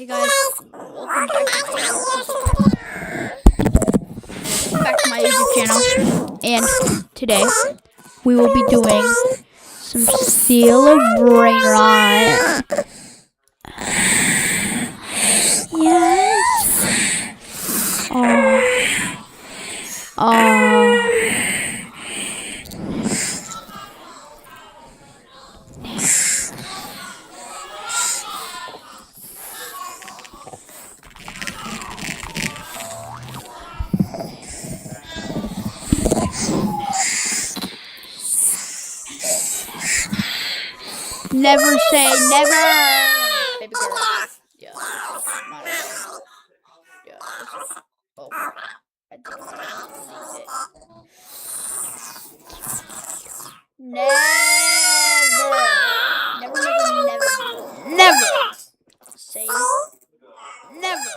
Hey guys, welcome back to my YouTube channel. And today we will be doing some Seal Brain Rot. Yes. Never say never, baby girl. Yeah. Yeah. Oh, I did it. Never say never.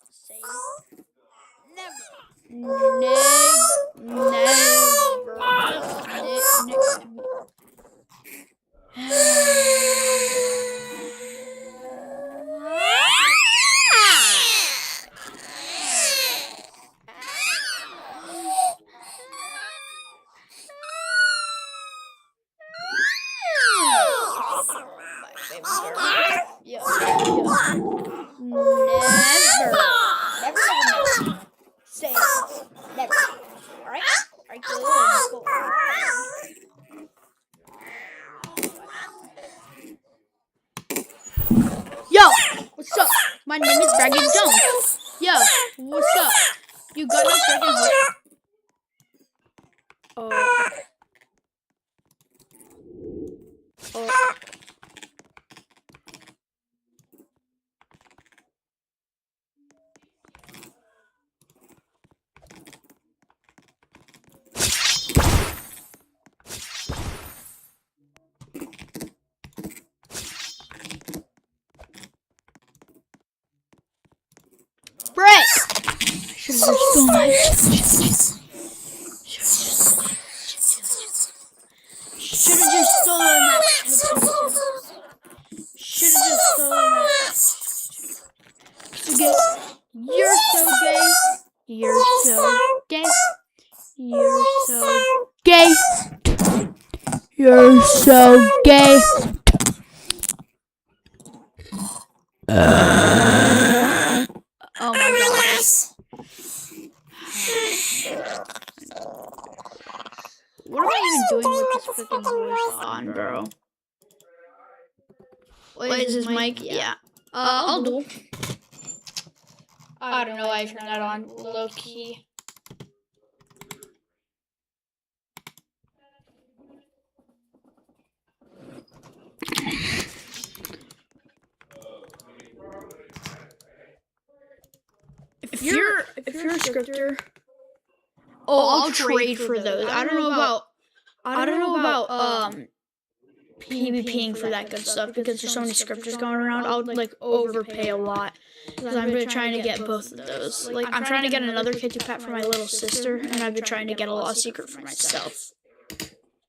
Say never. Never. Say never. Alright? Alright, good. Yo! What's up? My name is Braggy Jones. Yo, what's up? You got no freaking hope. Brett! Should have just done that. Should have just stolen that. You're so gay. You're so gay. You're so gay. You're so gay. Oh my gosh. What am I even doing with this freaking voice on, bro? Wait, is this mic? Yeah. I'll do. I don't know why I turned that on low key. If you're a scripter, I'll trade for those. I don't know about PvPing for that good stuff because there's so many scripters going around. I'll like overpay a lot because I've been trying to get both of those. Like I'm trying to get another kitty pet for my little sister, and I've been trying to get a lost secret for myself.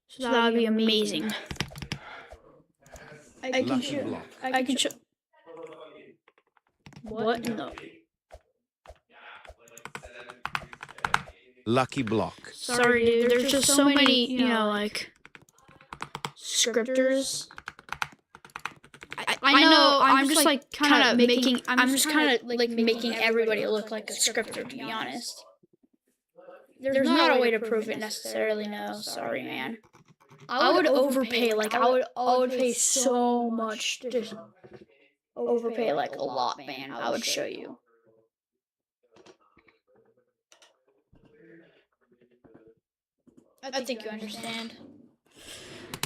So that would be amazing. I can show. What? No. Lucky block. Sorry, dude. There's just so many, you know, like scripters. I know. I'm just like kind of making. I'm just kind of like making everybody look like a scripter. To be honest, there's not a way to prove it necessarily. No, sorry, man. I would overpay. Like I would pay so much to overpay like a lot, man. I would show you. I think you understand.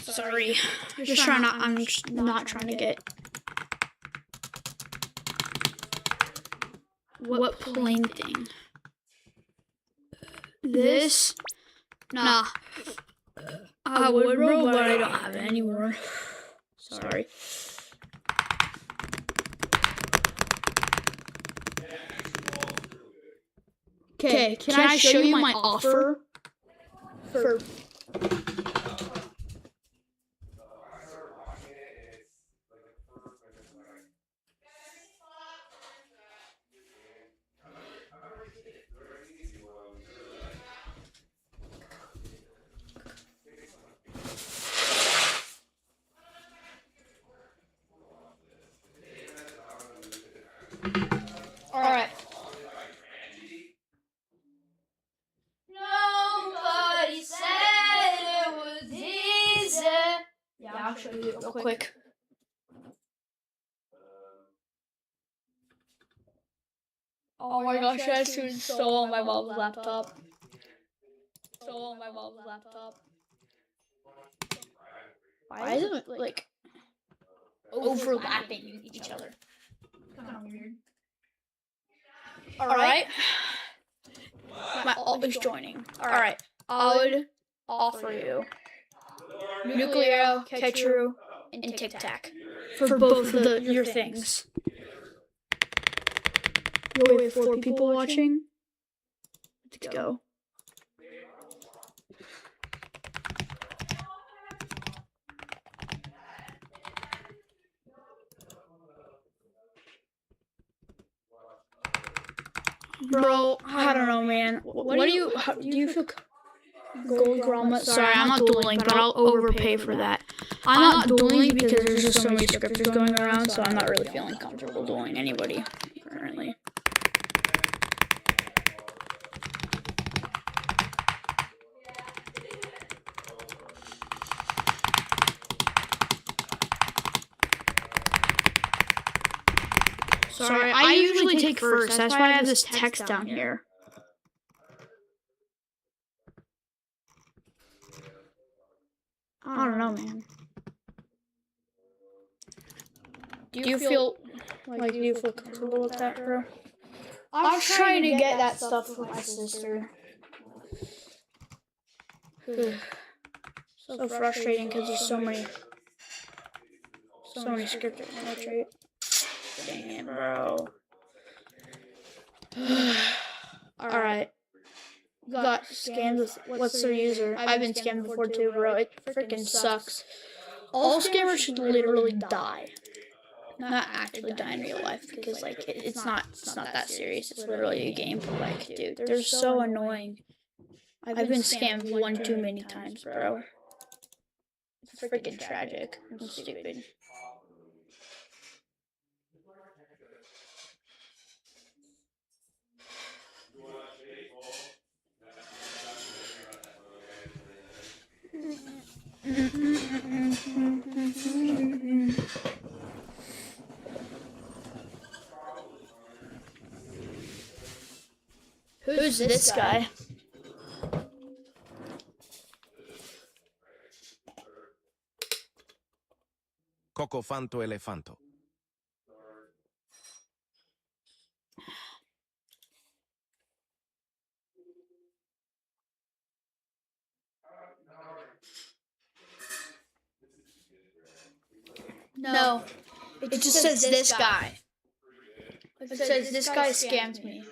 Sorry. I'm just not trying to get. What plane thing? This? Nah. I would roll, but I don't have it anymore. Sorry. Okay, can I show you my offer? For Alright. Nobody said it was easy. Yeah, I'll show you real quick. Oh my gosh, that student stole my mom's laptop. Why is it like overlapping each other? Kind of weird. Alright. My alt is joining. Alright. I would offer you nuclear, catch-ru, and tic-tac for both of your things. We have 4 people watching. Let's go. Bro, I don't know, man. What do you feel? Gold grommet? Sorry, I'm not dueling, but I'll overpay for that. I'm not dueling because there's just so many scripters going around, so I'm not really feeling comfortable dueling anybody currently. Sorry, I usually take first. That's why I have this text down here. I don't know, man. Do you feel comfortable with that, bro? I'm trying to get that stuff for my sister. So frustrating because there's so many scripters in that trait. Dang it, bro. Alright. Got scammed with what's their user? I've been scammed before too, bro. It freaking sucks. All scammers should literally die. Not actually die in real life because like it's not that serious. It's literally a game, but like, dude, they're so annoying. I've been scammed one too many times, bro. It's freaking tragic and stupid. Who's this guy? Cocofanto elefanto. No, it just says this guy. It says this guy scammed me.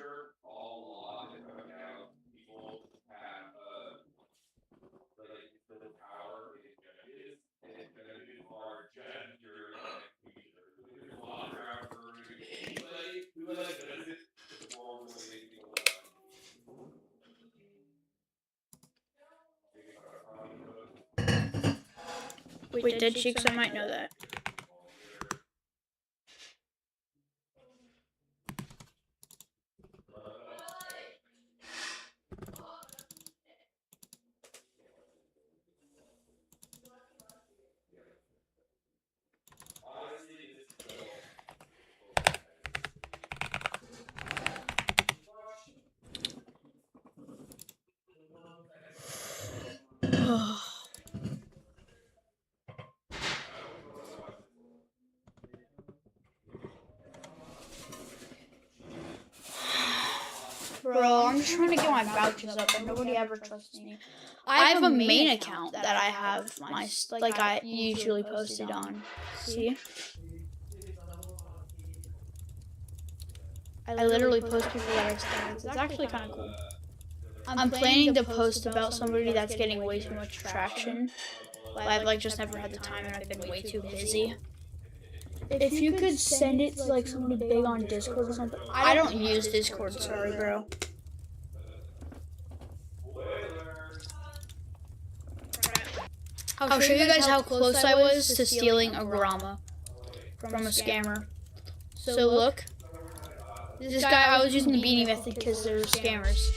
Wait, Dead Cheeks, I might know that. Bro, I'm just trying to get my vouchers up, and nobody ever trusts me. I have a main account that I have my I usually posted on. See? I literally post people that are scammed. It's actually kind of cool. I'm planning to post about somebody that's getting way too much traction. I've just never had the time, and I've been way too busy. If you could send it to like somebody big on Discord or something. I don't use Discord, sorry, bro. I'll show you guys how close I was to stealing a grommet from a scammer. So look. This guy, I was using the beanie method because they're scammers.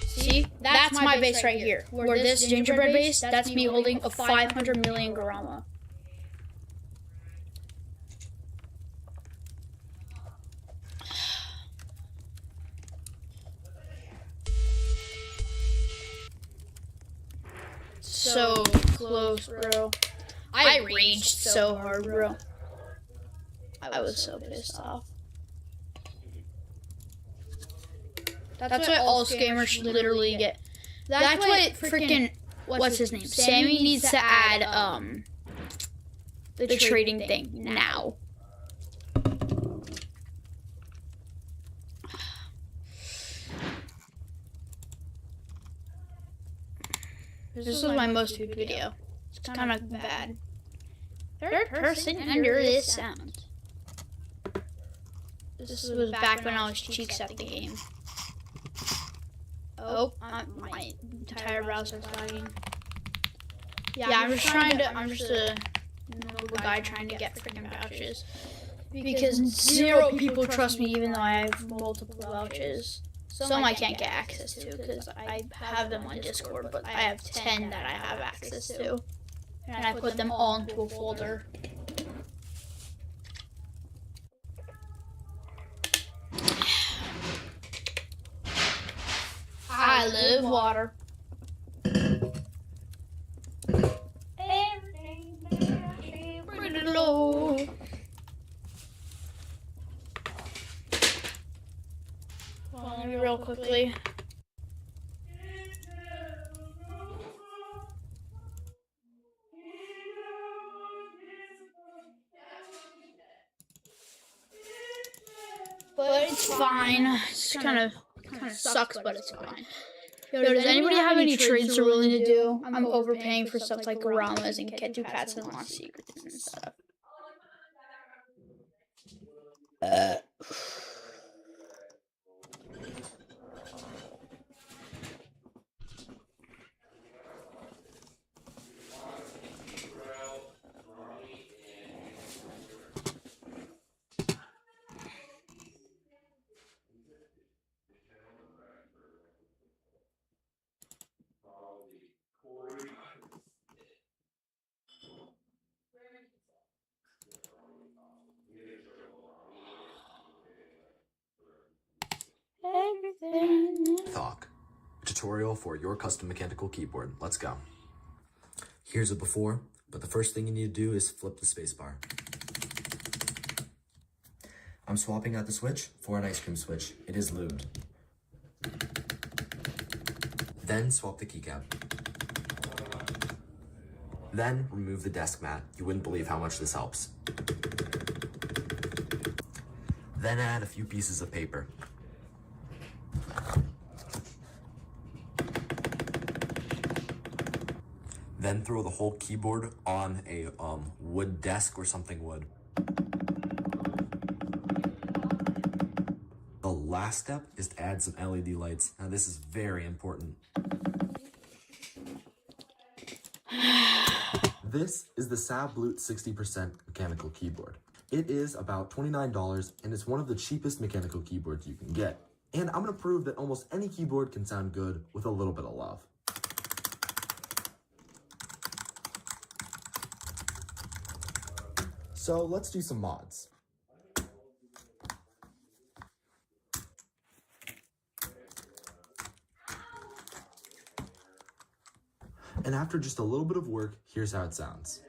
See? That's my base right here. Where this gingerbread base, that's me holding a 500 million Garama. So close, bro. I raged so hard, bro. I was so pissed off. That's what all scammers should literally get. That's what freaking, what's his name? Sammy needs to add the trading thing now. This is my most viewed video. It's kind of bad. Third person under this sound. This was back when I was cheeks at the game. Oh, my entire browser's lagging. Yeah, I'm just a normal guy trying to get freaking vouchers. Because 0 people trust me even though I have multiple vouchers. Some I can't get access to because I have them on Discord, but I have 10 that I have access to. And I put them all into a folder. I love water. Everything pretty low. Follow me real quickly. But it's fine. It's kind of sucks, but it's fine. Yo, does anybody have any trades they're willing to do? I'm overpaying for stuff like Garamas and Ketu Pats and Lost Secrets and stuff. Talk. A tutorial for your custom mechanical keyboard. Let's go. Here's a before, but the first thing you need to do is flip the spacebar. I'm swapping out the switch for an ice cream switch. It is lubed. Then swap the keycap. Then remove the desk mat. You wouldn't believe how much this helps. Then add a few pieces of paper. Then throw the whole keyboard on a wood desk or something wood. The last step is to add some LED lights. Now this is very important. This is the Sabloot 60% mechanical keyboard. It is about $29 and it's one of the cheapest mechanical keyboards you can get. And I'm gonna prove that almost any keyboard can sound good with a little bit of love. So let's do some mods. And after just a little bit of work, here's how it sounds.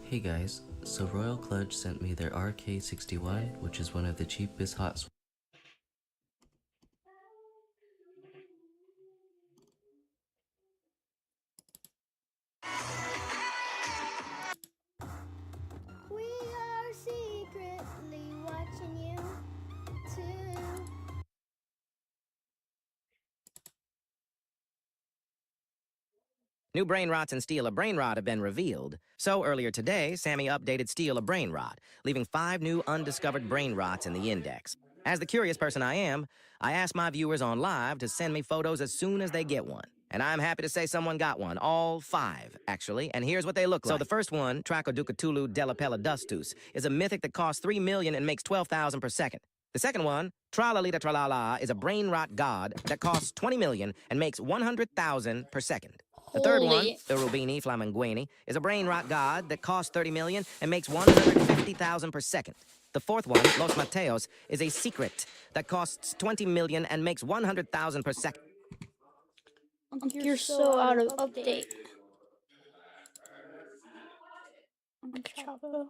Hey guys, so Royal Clutch sent me their RK61, which is one of the cheapest hot swap. We are secretly watching you too. New brain rots in Steal a Brain Rot have been revealed. So earlier today, Sammy updated Steal a Brain Rot, leaving 5 new undiscovered brain rots in the index. As the curious person I am, I asked my viewers on live to send me photos as soon as they get one. And I'm happy to say someone got one. All 5, actually. And here's what they look like. So the first one, Trachodukatulu Delapella Dustus, is a mythic that costs 3 million and makes 12,000 per second. The second one, Tralalita Tralala, is a brain rot god that costs 20 million and makes 100,000 per second. The third one, Urubini Flaminguini, is a brain rot god that costs 30 million and makes 150,000 per second. The fourth one, Los Mateos, is a secret that costs 20 million and makes 100,000 per second. You're so out of update. Chapo.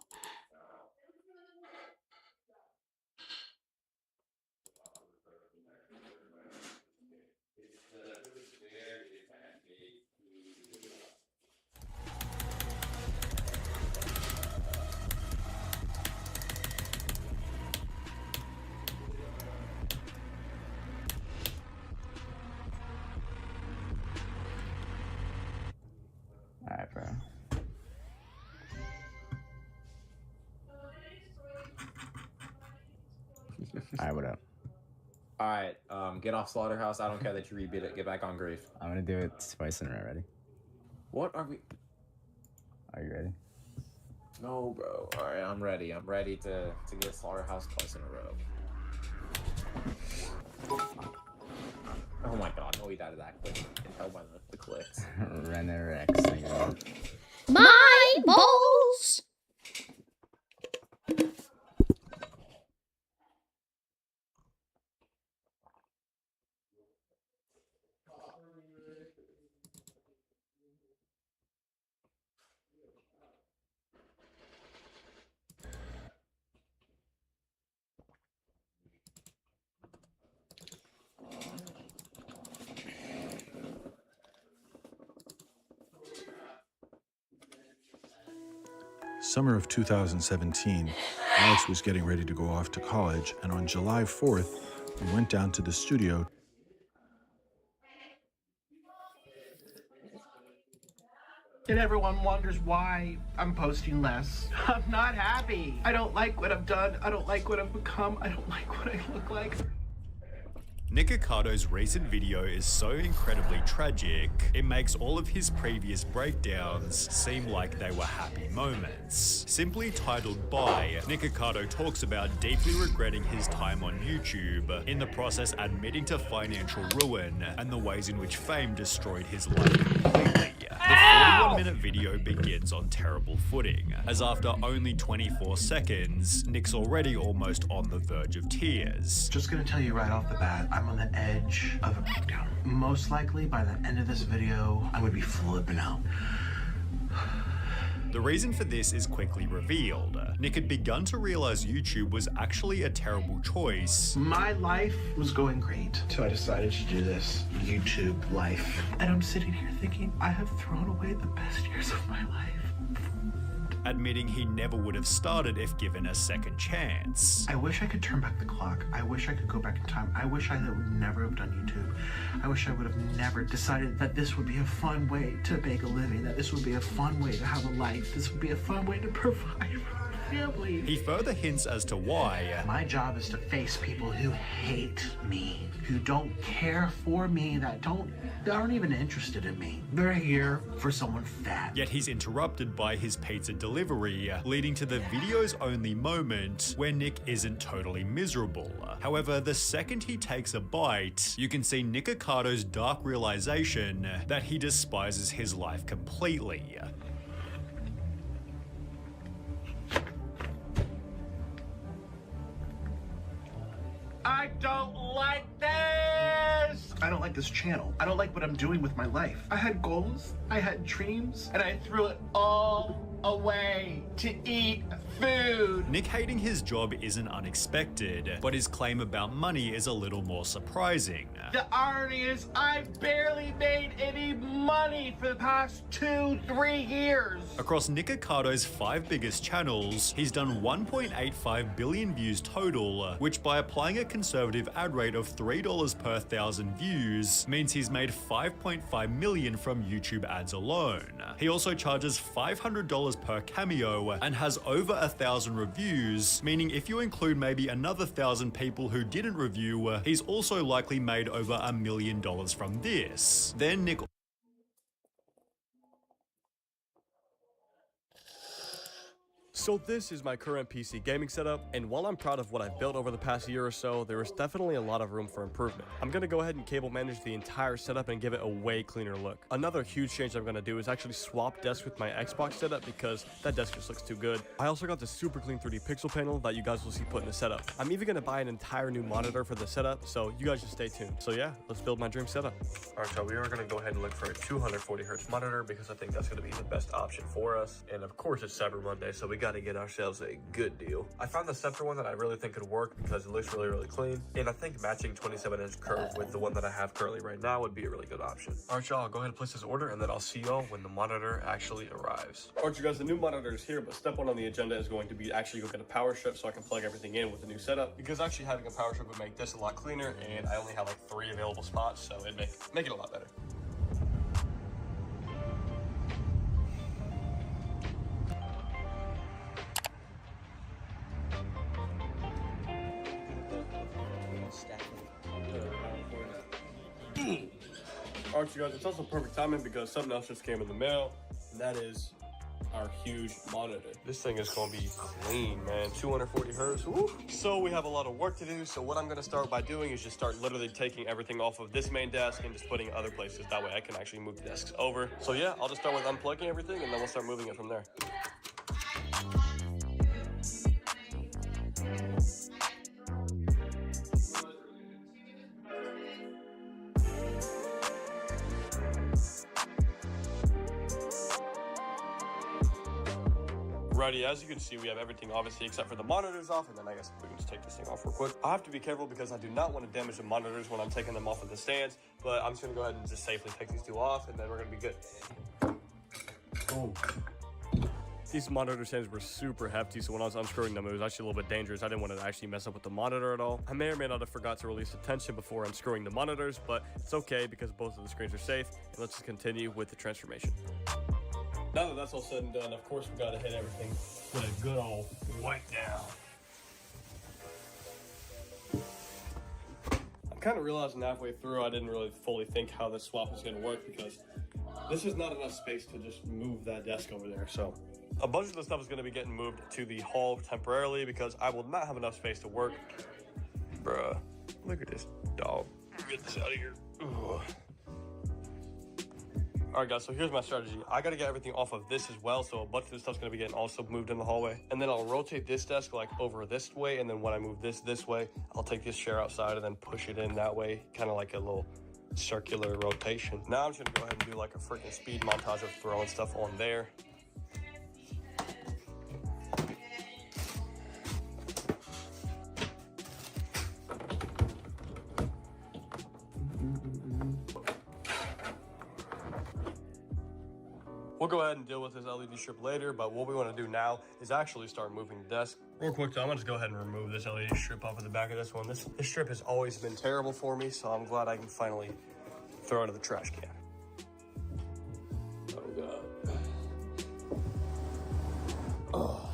Alright, bro. Alright, what up? Alright, get off Slaughterhouse. I don't care that you rebeat it. Get back on Grief. I'm gonna do it twice in a row. Ready? What are we... Are you ready? No, bro. Alright, I'm ready. I'm ready to get Slaughterhouse twice in a row. Oh my god, no, he died of that quick. You can tell by the clicks. Renner X. My balls! Summer of 2017, Alex was getting ready to go off to college, and on July 4th, we went down to the studio. And everyone wonders why I'm posting less. I'm not happy. I don't like what I've done. I don't like what I've become. I don't like what I look like. Nick Ocato's recent video is so incredibly tragic, it makes all of his previous breakdowns seem like they were happy moments. Simply titled Bye, Nick Ocato talks about deeply regretting his time on YouTube, in the process admitting to financial ruin and the ways in which fame destroyed his life completely. The 41-minute video begins on terrible footing, as after only 24 seconds, Nick's already almost on the verge of tears. Just gonna tell you right off the bat, I'm on the edge of a breakdown. Most likely by the end of this video, I would be flipping out. The reason for this is quickly revealed. Nick had begun to realize YouTube was actually a terrible choice. My life was going great, so I decided to do this YouTube life. And I'm sitting here thinking, I have thrown away the best years of my life. Admitting he never would have started if given a second chance. I wish I could turn back the clock. I wish I could go back in time. I wish I would never have done YouTube. I wish I would have never decided that this would be a fun way to make a living, that this would be a fun way to have a life, this would be a fun way to provide for my family. He further hints as to why. My job is to face people who hate me, who don't care for me, that aren't even interested in me. They're here for someone fat. Yet he's interrupted by his pizza delivery, leading to the video's only moment where Nick isn't totally miserable. However, the second he takes a bite, you can see Nick Ocato's dark realization that he despises his life completely. I don't like this! I don't like this channel. I don't like what I'm doing with my life. I had goals, I had dreams, and I threw it all away to eat food. Nick hating his job isn't unexpected, but his claim about money is a little more surprising. The irony is I barely made any money for the past 2-3 years. Across Nick Ocato's 5 biggest channels, he's done 1.85 billion views total, which by applying a conservative ad rate of $3 per 1,000 views, means he's made $5.5 million from YouTube ads alone. He also charges $500 $10 per cameo and has over 1,000 reviews, meaning if you include maybe another 1,000 people who didn't review, he's also likely made over $1 million from this. Then Nick So this is my current PC gaming setup, and while I'm proud of what I've built over the past year or so, there is definitely a lot of room for improvement. I'm going to go ahead and cable manage the entire setup and give it a way cleaner look. Another huge change I'm going to do is actually swap desks with my Xbox setup because that desk just looks too good. I also got the super clean 3D pixel panel that you guys will see put in the setup. I'm even going to buy an entire new monitor for the setup, so you guys just stay tuned. So yeah, let's build my dream setup. Alright, so we are going to go ahead and look for a 240Hz monitor because I think that's going to be the best option for us. And of course it's Cyber Monday, so we got to get ourselves a good deal. I found the Scepter one that I really think could work because it looks really clean, and I think matching 27-inch curve with the one that I have currently right now would be a really good option. Alright y'all, go ahead and place this order, and then I'll see y'all when the monitor actually arrives. Alright you guys, the new monitor is here, but step one on the agenda is going to be actually go get a power strip so I can plug everything in with the new setup, because actually having a power strip would make this a lot cleaner, and I only have like 3 available spots, so it'd make it a lot better. Alright you guys, it's also perfect timing because something else just came in the mail, and that is our huge monitor. This thing is going to be clean, man. 240 hertz. Woo. So we have a lot of work to do, so what I'm going to start by doing is just start literally taking everything off of this main desk and just putting it other places. That way I can actually move the desks over. So yeah, I'll just start with unplugging everything, and then we'll start moving it from there. Alrighty, as you can see, we have everything obviously except for the monitors off, and then I guess we can just take this thing off real quick. I have to be careful because I do not want to damage the monitors when I'm taking them off of the stands, but I'm just going to go ahead and just safely take these two off, and then we're going to be good. Boom. These monitor stands were super hefty, so when I was unscrewing them, it was actually a little bit dangerous. I didn't want to actually mess up with the monitor at all. I may or may not have forgot to release the tension before unscrewing the monitors, but it's okay because both of the screens are safe, and let's just continue with the transformation. Now that that's all said and done, of course we gotta hit everything with a good old wipe down. I'm kind of realizing halfway through I didn't really fully think how this swap was gonna work because this is not enough space to just move that desk over there. So a bunch of the stuff is gonna be getting moved to the hall temporarily because I will not have enough space to work. Bruh, look at this dog. Get this out of here. Ugh. Alright guys, so here's my strategy. I gotta get everything off of this as well, so a bunch of this stuff's gonna be getting also moved in the hallway. And then I'll rotate this desk like over this way, and then when I move this way, I'll take this chair outside and then push it in that way, kind of like a little circular rotation. Now I'm just gonna go ahead and do like a freaking speed montage of throwing stuff on there. We'll go ahead and deal with this LED strip later, but what we want to do now is actually start moving the desk. Real quick, though, I'm going to just go ahead and remove this LED strip off of the back of this one. This strip has always been terrible for me, so I'm glad I can finally throw it in the trash can. Oh, God. Oh.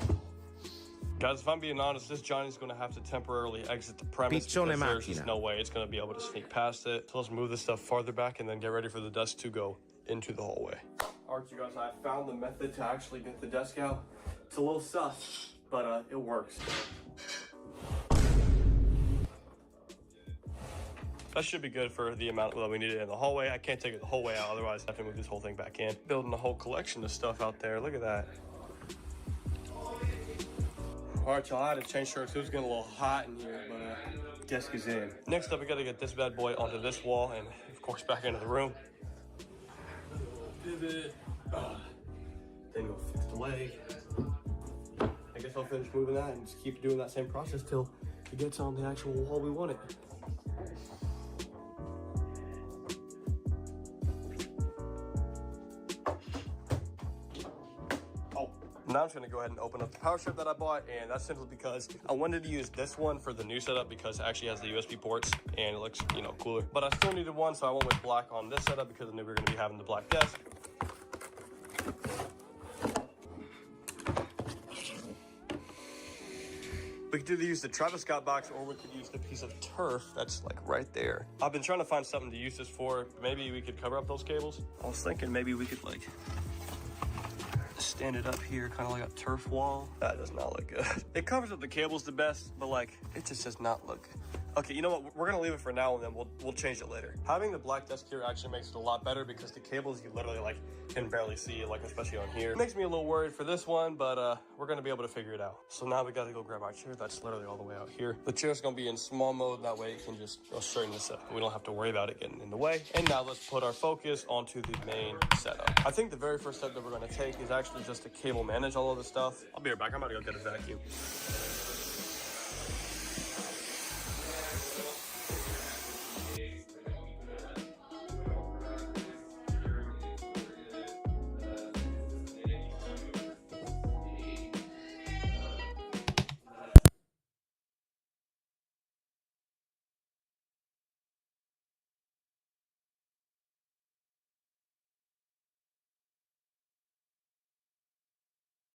Guys, if I'm being honest, this Johnny's going to have to temporarily exit the premise because there's just no way it's going to be able to sneak past it. So let's move this stuff farther back and then get ready for the desk to go into the hallway. Alright, you guys, I found the method to actually get the desk out. It's a little sus, but it works. That should be good for the amount that we need it in the hallway. I can't take it the whole way out, otherwise I have to move this whole thing back in. Building a whole collection of stuff out there. Look at that. Alright, y'all, I had to change shirts. It was getting a little hot in here, but desk is in. Next up, we gotta get this bad boy onto this wall and, of course, back into the room. Pivot. Then go fix the leg. I guess I'll finish moving that and just keep doing that same process till it gets on the actual wall we want it. Now I'm just gonna go ahead and open up the power strip that I bought, and that's simply because I wanted to use this one for the new setup because it actually has the USB ports and it looks, you know, cooler. But I still needed one, so I went with black on this setup because I knew we were gonna be having the black desk. We could either use the Travis Scott box or we could use the piece of turf that's like right there. I've been trying to find something to use this for. Maybe we could cover up those cables. I was thinking maybe we could like stand it up here, kind of like a turf wall. That does not look good. It covers up the cables the best, but like, it just does not look good. Okay, you know what? We're gonna leave it for now and then we'll change it later. Having the black desk here actually makes it a lot better because the cables you literally like can barely see, like especially on here. It makes me a little worried for this one, but we're gonna be able to figure it out. So now we gotta go grab our chair. That's literally all the way out here. The chair's gonna be in small mode, that way it can just go straight in the set. We don't have to worry about it getting in the way. And now let's put our focus onto the main setup. I think the very first step that we're gonna take is actually just to cable manage all of this stuff. I'll be right back. I'm about to go get a vacuum.